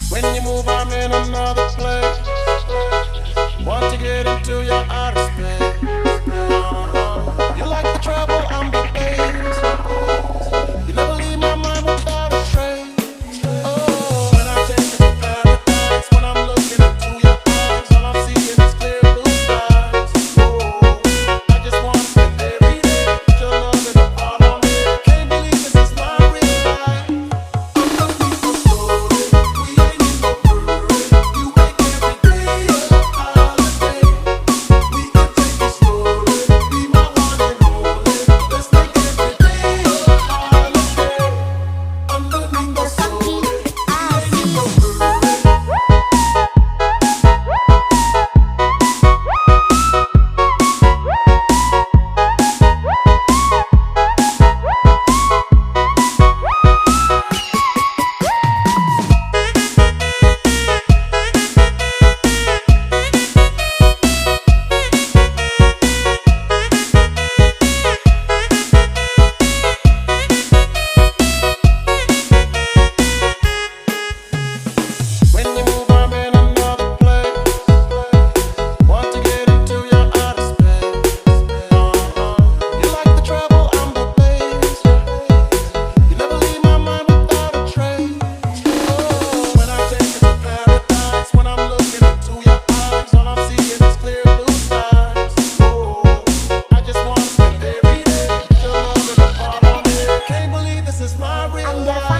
When you move, I'm in another place. Want to get into your outer space. You like the trouble, I'm the bass. You never leave my mind without a trace. Oh, when I take you to paradise, when I'm looking into your eyes, all I'm seeing is clear blue skies. Oh, I just want to spend every day with your love and a part on me. Can't believe this is my real life. I'm looking so slowly, we ain't in no hurry. You make every day a holiday. We can take it slowly, be my one and only. Let's make every day a holiday. I'm looking so slowly, we ain't in no hurry. When you move, I'm in another place. Want to get into your outer space. You like the trouble, I'm the bass. You never leave my mind without a trace. Oh, when I take you to paradise, when I'm looking into your eyes, all I'm seeing is clear blue skies. Oh, I just want to spend every day with your love and a part on me. Can't believe this is my real life.